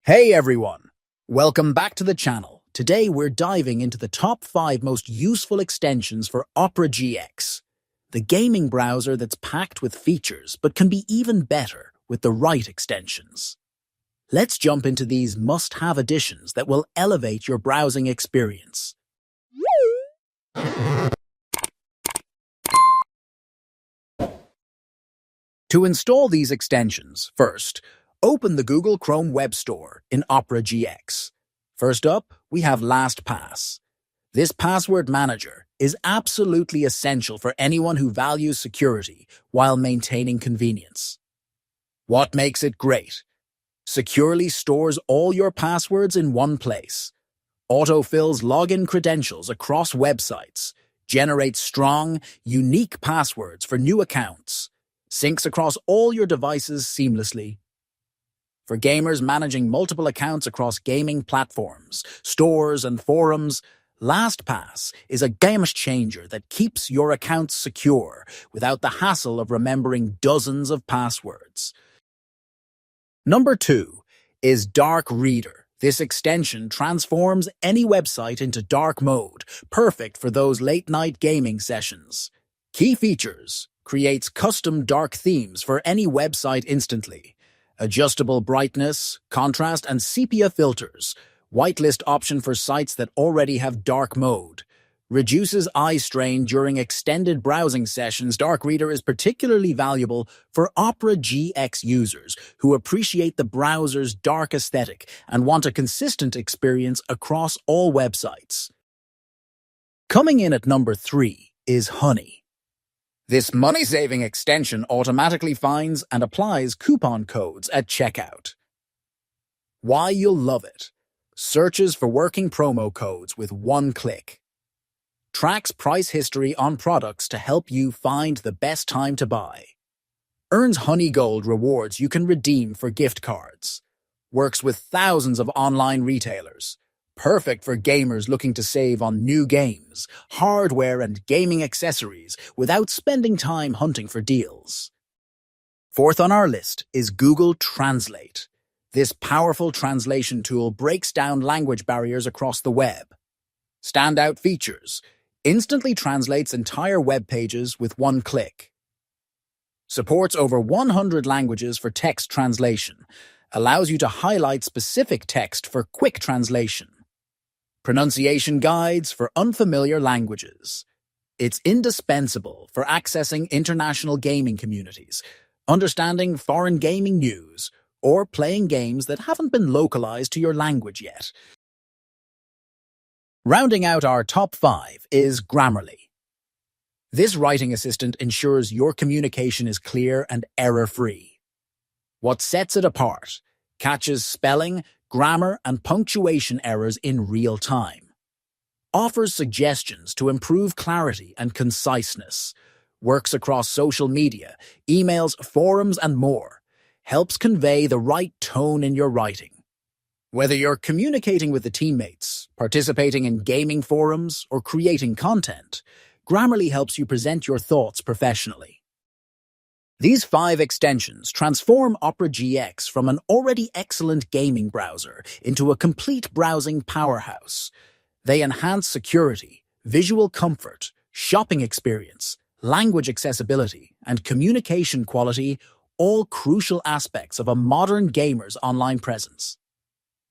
Hey everyone! Welcome back to the channel. Today we're diving into the top 5 most useful extensions for OperaGX, the gaming browser that's packed with features but can be even better with the right extensions. Let's jump into these must-have additions that will elevate your browsing experience. To install these extensions, first, open the Google Chrome Web Store in OperaGX. First up, we have LastPass. This password manager is absolutely essential for anyone who values security while maintaining convenience. What makes it great? Securely stores all your passwords in one place, autofills login credentials across websites, generates strong, unique passwords for new accounts, syncs across all your devices seamlessly. For gamers managing multiple accounts across gaming platforms, stores, and forums, LastPass is a game changer that keeps your accounts secure without the hassle of remembering dozens of passwords. Number 2 is Dark Reader. This extension transforms any website into dark mode, perfect for those late-night gaming sessions. Key features: creates custom dark themes for any website instantly, adjustable brightness, contrast, and sepia filters, whitelist option for sites that already have dark mode, reduces eye strain during extended browsing sessions. Dark Reader is particularly valuable for OperaGX users who appreciate the browser's dark aesthetic and want a consistent experience across all websites. Coming in at number 3 is Honey. This money-saving extension automatically finds and applies coupon codes at checkout. Why you'll love it. Searches for working promo codes with one click. Tracks price history on products to help you find the best time to buy. Earns Honey Gold rewards you can redeem for gift cards. Works with thousands of online retailers. Perfect for gamers looking to save on new games, hardware, and gaming accessories without spending time hunting for deals. Fourth on our list is Google Translate. This powerful translation tool breaks down language barriers across the web. Standout features: instantly translates entire web pages with one click. Supports over 100 languages for text translation. Allows you to highlight specific text for quick translation. Pronunciation guides for unfamiliar languages. It's indispensable for accessing international gaming communities, understanding foreign gaming news, or playing games that haven't been localized to your language yet. Rounding out our top 5 is Grammarly. This writing assistant ensures your communication is clear and error-free. What sets it apart? Catches spelling, grammar, and punctuation errors in real time. Offers suggestions to improve clarity and conciseness. Works across social media, emails, forums, and more. Helps convey the right tone in your writing. Whether you're communicating with the teammates, participating in gaming forums, or creating content, Grammarly helps you present your thoughts professionally. These 5 extensions transform OperaGX from an already excellent gaming browser into a complete browsing powerhouse. They enhance security, visual comfort, shopping experience, language accessibility, and communication quality, all crucial aspects of a modern gamer's online presence.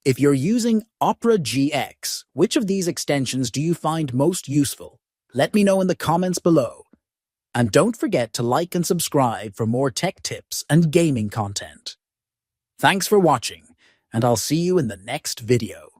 If you're using OperaGX, which of these extensions do you find most useful? Let me know in the comments below. And don't forget to like and subscribe for more tech tips and gaming content. Thanks for watching, and I'll see you in the next video.